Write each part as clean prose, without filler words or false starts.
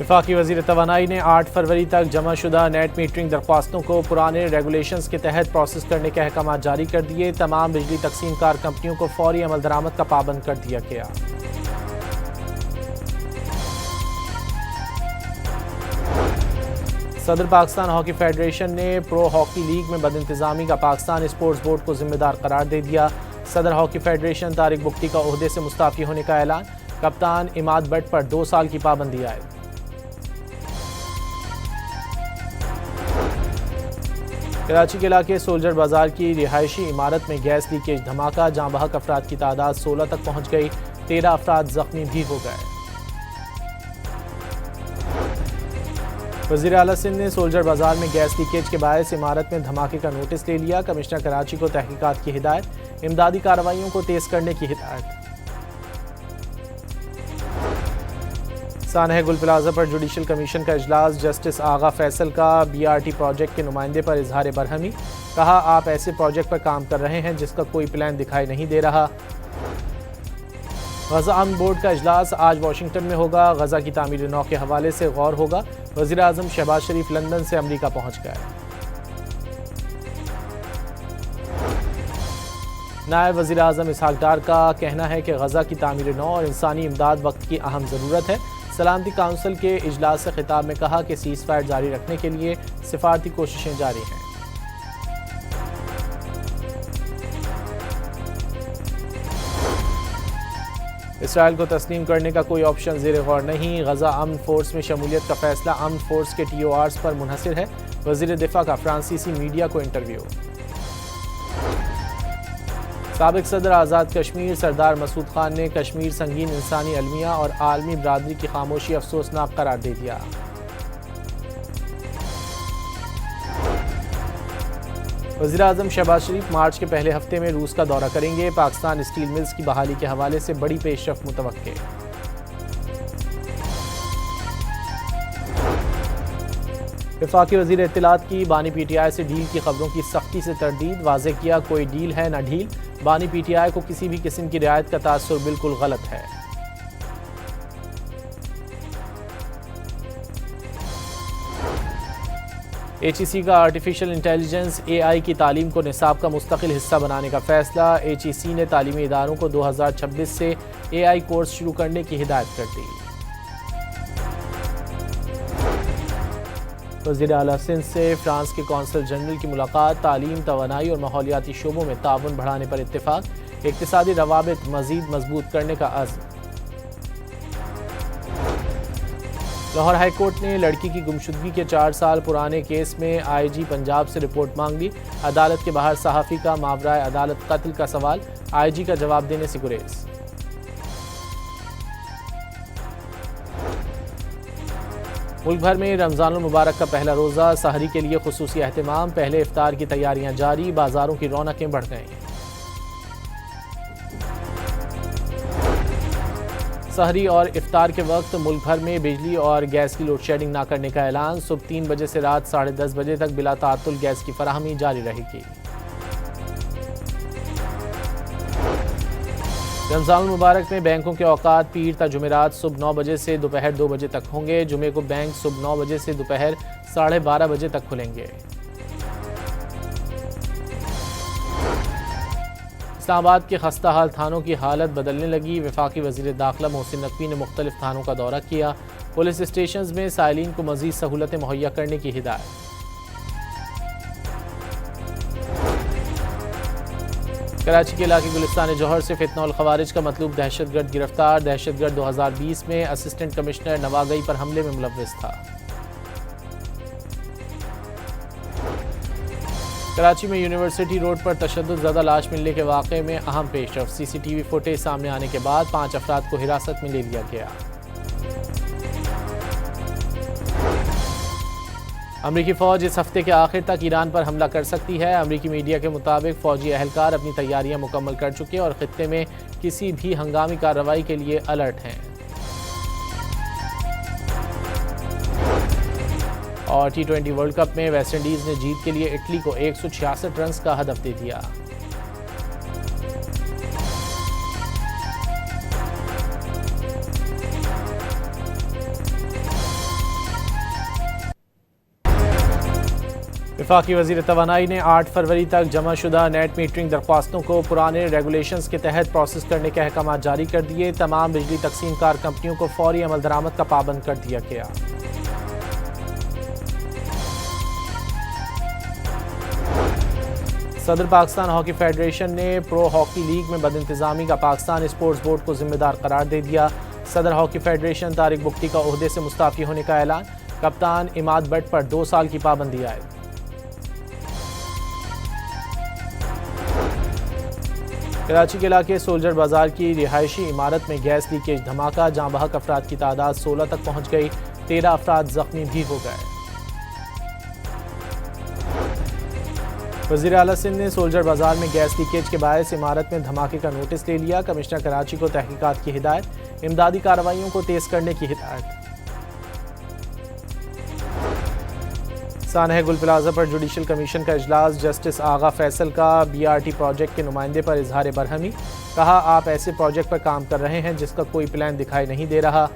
वफाकी वज़ीर तवानाई ने 8 फरवरी तक जमाशुदा नेट मीटरिंग दरख्वास्तों को पुराने रेगुलेशंस के तहत प्रोसेस करने के अहकाम जारी कर दिए। तमाम बिजली तकसीम कार कंपनियों को फौरी अमल दरामद का पाबंद कर दिया गया। सदर पाकिस्तान हॉकी फेडरेशन ने प्रो हॉकी लीग में बदइंतजामी का पाकिस्तान स्पोर्ट्स बोर्ड को जिम्मेदार करार दे दिया। सदर हॉकी फेडरेशन तारिक बुख्ती का ओहदे से मुस्ताफ़ी होने का ऐलान। कप्तान इमाद बट पर 2 साल की पाबंदी आए। कराची के इलाके सोल्जर बाजार की रिहायशी इमारत में गैस लीकेज धमाका, जाँ बहक अफराद की तादाद 16 तक पहुँच गई। 13 अफराद जख्मी भी हो गए। वज़ीर आला सिंध ने सोल्जर बाजार में गैस लीकेज के बायस इमारत में धमाके का नोटिस ले लिया। कमिश्नर कराची को तहकीकात की हिदायत, इमदादी कार्रवाइयों को तेज करने की हिदायत। सानह गुल प्लाजा पर जुडिशल कमीशन का इजलास, जस्टिस आगा फैसल का BRT प्रोजेक्ट के नुमाइंदे पर इजहार बरहमी। कहा, आप ऐसे प्रोजेक्ट पर काम कर रहे हैं जिसका कोई प्लान दिखाई नहीं दे रहा। गजा अमन बोर्ड का इजलास आज वाशिंगटन में होगा। गजा की तामीर नौ के हवाले से गौर होगा। वज़ीर आज़म शहबाज शरीफ लंदन से अमरीका पहुंच गए। नायब वज़ीर आज़म इसहाक डार का कहना है कि गजा की तामीर नौ और इंसानी इमदाद वक्त की अहम ज़रूरत है। सलामती काउंसिल के इजलास से खिताब में कहा कि सीज़ फायर जारी रखने के लिए सिफारती कोशिशें जारी हैं। इसराइल को तस्लीम करने का कोई ऑप्शन ज़ेर गौर नहीं। गजा अमन फोर्स में शमूलियत का फैसला अमन फोर्स के TORs पर मुनहसिर है। वज़ीर दिफा का फ्रांसीसी मीडिया को इंटरव्यू। साबिक सदर आज़ाद कश्मीर सरदार मसूद खान ने कश्मीर संगीन इंसानी अलमिया और आलमी बरादरी की खामोशी अफसोसनाक करार दे दिया। वज़ीर आज़म शहबाज शरीफ मार्च के पहले हफ्ते में रूस का दौरा करेंगे। पाकिस्तान स्टील मिल्स की बहाली के हवाले से बड़ी पेशरफ्त मुतवक्के। वफाकी वज़ीर इत्तलात की बानी PTI से डील की खबरों की सख्ती से तरदीद। वाज़े किया, कोई डील है न ढील। बानी PTI को किसी भी किस्म की रियायत का तासुर बिल्कुल गलत है। HEC का आर्टिफिशियल इंटेलिजेंस AI की तालीम को निसाब का मुस्तकिल हिस्सा बनाने का फैसला। HEC ने तालीमी इदारों को 2026 से AI कोर्स शुरू करने की हिदायत कर दी। वज़ीर आला सिंध से फ्रांस के कौंसल जनरल की मुलाकात। तालीम, तवानाई और माहौलियाती शोबों में ताउन बढ़ाने पर इत्तेफाक। इक्तिसादी रवाबित मज़ीद मजबूत करने का अज़्म। लाहौर हाई कोर्ट ने लड़की की गुमशुदगी के 4 साल पुराने केस में IG पंजाब से रिपोर्ट मांग ली। अदालत के बाहर सहाफ़ी का मावराए अदालत कत्ल का सवाल। IG का जवाब देने से गुरेज। मुल्क भर में रमज़ानुल मुबारक का पहला रोज़ा, सहरी के लिए खुसूसी एहतमाम। पहले इफ्तार की तैयारियां जारी, बाजारों की रौनकें बढ़ गईं। सहरी और इफ्तार के वक्त मुल्क भर में बिजली और गैस की लोड शेडिंग ना करने का ऐलान। सुबह 3 बजे से रात 10:30 बजे तक बिला ताअत्तुल गैस की फराहमी जारी रहेगी। रमज़ान मुबारक में बैंकों के औकात पीर ता जुमेरात सुबह 9 बजे से दोपहर 2 बजे तक होंगे। जुमे को बैंक सुबह 9 बजे से दोपहर 12:30 बजे तक खुलेंगे। इस्लामाबाद के खस्ता हाल थानों की हालत बदलने लगी। वफाकी वज़ीर दाखिला मोहसिन नकवी ने मुख्तलिफ थानों का दौरा किया। पुलिस स्टेशन में साइलिन को मज़ीद सहूलतें मुहैया करने की हिदायत। कराची के इलाके गुलिस्तान जौहर से फितनौल खवारिज का मतलूब दहशतगर्द गिरफ्तार। दहशतगर्द 2020 में असिस्टेंट कमिश्नर नवागई पर हमले में मुलव्विस था। कराची में यूनिवर्सिटी रोड पर तशद्दुद ज़दा लाश मिलने के वाक़े में अहम पेशरफ। CCTV फुटेज सामने आने के बाद 5 अफराद को हिरासत में ले लिया गया। अमरीकी फ़ौज इस हफ्ते के आखिर तक ईरान पर हमला कर सकती है। अमरीकी मीडिया के मुताबिक फ़ौजी अहलकार अपनी तैयारियां मुकम्मल कर चुके और ख़ित्ते में किसी भी हंगामी कार्रवाई के लिए अलर्ट हैं। और T20 वर्ल्ड कप में वेस्टइंडीज़ ने जीत के लिए इटली को 166 रन का हदफ दे दिया। वफाकी वज़ीर तवानाई ने 8 फरवरी तक जमाशुदा नेट मीटरिंग दरख्वास्तों को पुराने रेगुलेशंस के तहत प्रोसेस करने के अहकाम जारी कर दिए। तमाम बिजली तकसीम कार कंपनियों को फौरी अमल दरामद का पाबंद कर दिया गया। सदर पाकिस्तान हॉकी फेडरेशन ने प्रो हॉकी लीग में बदइंतजामी का पाकिस्तान स्पोर्ट्स बोर्ड को जिम्मेदार करार दे दिया। सदर हॉकी फेडरेशन तारिक बुख्ती का ओहदे से मुस्ताफ़ी होने का ऐलान। कप्तान इमाद बट पर 2 साल की पाबंदी आयद। कराची के इलाके सोल्जर बाजार की रिहायशी इमारत में गैस लीकेज धमाका, जाँ बहक अफराद की तादाद 16 तक पहुँच गई। 13 अफराद जख्मी भी हो गए। वज़ीर आला सिंध ने सोल्जर बाजार में गैस लीकेज के बायस इमारत में धमाके का नोटिस ले लिया। कमिश्नर कराची को तहकीकात की हिदायत, इमदादी कार्रवाइयों को तेज करने की हिदायत। सानह गुल प्लाजा पर जुडिशल कमीशन का इजलास, जस्टिस आगा फैसल का BRT प्रोजेक्ट के नुमाइंदे पर इजहार बरहमी। कहा, आप ऐसे प्रोजेक्ट पर काम कर रहे हैं जिसका कोई प्लान दिखाई नहीं दे रहा।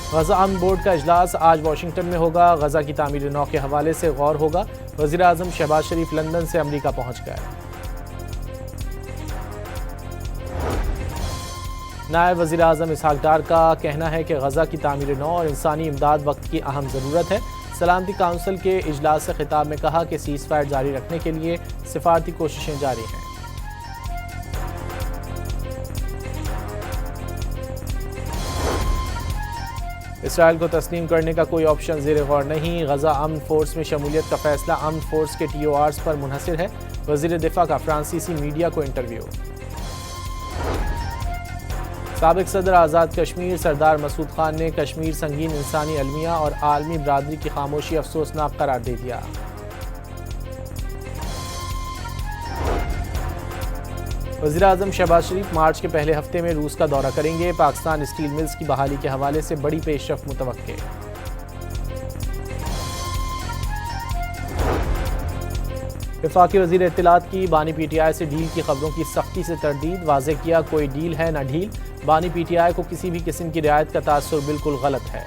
गजा अमन बोर्ड का इजलास आज वाशिंगटन में होगा। गजा की तामीर नौ के हवाले से गौर होगा। वज़ीर आज़म शहबाज शरीफ लंदन से अमरीका पहुंच गए। नायब वज़ीर आज़म इसहाक डार का कहना है कि गजा की तामीर नौ और इंसानी इमदाद वक्त की अहम ज़रूरत है। सलामती काउंसिल के इजलास से खिताब में कहा कि सीज़ फायर जारी रखने के लिए सिफारती कोशिशें जारी हैं। इसराइल को तस्लीम करने का कोई ऑप्शन ज़ेर गौर नहीं। गजा अमन फोर्स में शमूलियत का फैसला अमन फोर्स के TORs पर मुनहसिर है। वज़ीर दिफा का फ्रांसीसी मीडिया को इंटरव्यू। साबिक सदर आज़ाद कश्मीर सरदार मसूद खान ने कश्मीर संगीन इंसानी अलमिया और आलमी बरादरी की खामोशी अफसोसनाक करार दे दिया। वज़ीर आज़म शहबाज शरीफ मार्च के पहले हफ्ते में रूस का दौरा करेंगे। पाकिस्तान स्टील मिल्स की बहाली के हवाले से बड़ी पेशरफ्त मुतवक्के। वफाकी वज़ीर इत्तलात की बानी PTI से डील की खबरों की सख्ती से तरदीद, वाज़े किया कोई डील है न ढील। बानी PTI को किसी भी किस्म की रियायत का तासुर बिल्कुल गलत है।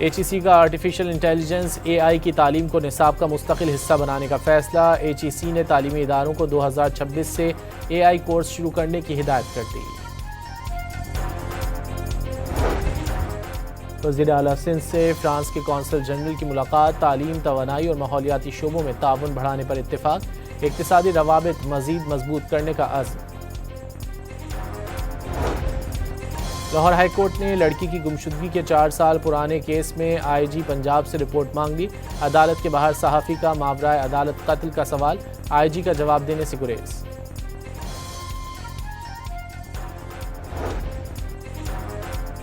HEC का आर्टिफिशियल इंटेलिजेंस AI की तालीम को निसाब का मुस्तकिल हिस्सा बनाने का फैसला। HEC ने तालीमी इदारों को 2026 से AI कोर्स शुरू करने की हिदायत कर दी। वज़ीर आला सिंध से फ्रांस के कौंसल जनरल की मुलाकात, तालीम, तवानाई और माहौलियाती शोबों में ताउन बढ़ाने पर इत्तेफाक। इक़्तिसादी रवाबित मज़ीद मजबूत करने का अज़्म। लाहौर हाई कोर्ट ने लड़की की गुमशुदगी के 4 साल पुराने केस में IG पंजाब से रिपोर्ट मांग ली। अदालत के बाहर सहाफ़ी का मावराए अदालत कत्ल का सवाल, IG का जवाब देने से गुरेज।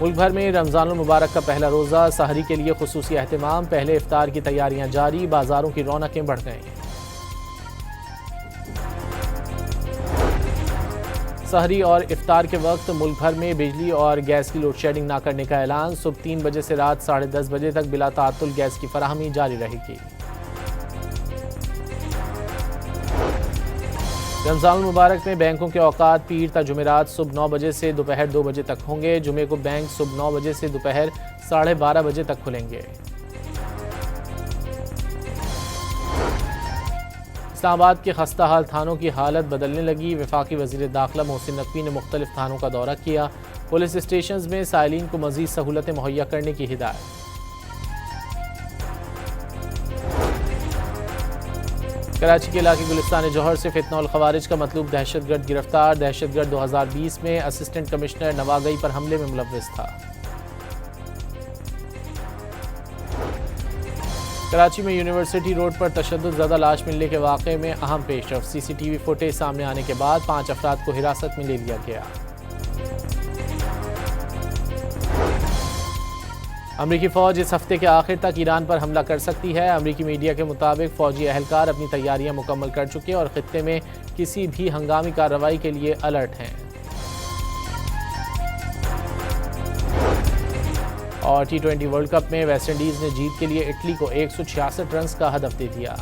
मुल्क भर में रमज़ानुल मुबारक का पहला रोज़ा, सहरी के लिए खुसूसी एहतमाम। पहले इफ्तार की तैयारियां जारी, बाजारों की रौनकें बढ़ गईं। सहरी और इफ्तार के वक्त मुल्क भर में बिजली और गैस की लोड शेडिंग ना करने का ऐलान। सुबह 3 बजे से रात 10:30 बजे तक बिला ताअत्तुल गैस की फराहमी जारी रहेगी। रमज़ान मुबारक में बैंकों के औकात पीर ता जुमेरात सुबह 9 बजे से दोपहर 2 बजे तक होंगे। जुमे को बैंक सुबह 9 बजे से दोपहर 12:30 बजे तक खुलेंगे। इस्लामाबाद के खस्ता हाल थानों की हालत बदलने लगी। वफाकी वज़ीर दाखिला मोहसिन नकवी ने मुख्तलिफ थानों का दौरा किया। पुलिस स्टेशन में साइलिन को मज़ीद सहूलतें मुहैया करने की हिदायत। कराची के इलाके गुलिस्तान जौहर से फितनौल खवारिज का मतलूब दहशतगर्द गिरफ्तार। दहशतगर्द 2020 में असिस्टेंट कमिश्नर नवागई पर हमले में मुलव्विस था। कराची में यूनिवर्सिटी रोड पर तशद्दुद-ज़दा लाश मिलने के वाक़े में अहम पेशरफ्त। CCTV फुटेज सामने आने के बाद 5 अफराद को हिरासत में ले लिया गया। अमरीकी फ़ौज इस हफ्ते के आखिर तक ईरान पर हमला कर सकती है। अमरीकी मीडिया के मुताबिक फ़ौजी अहलकार अपनी तैयारियां मुकम्मल कर चुके और ख़ित्ते में किसी भी हंगामी कार्रवाई के लिए अलर्ट हैं। और T20 वर्ल्ड कप में वेस्टइंडीज़ ने जीत के लिए इटली को 166 रन का हदफ दे दिया।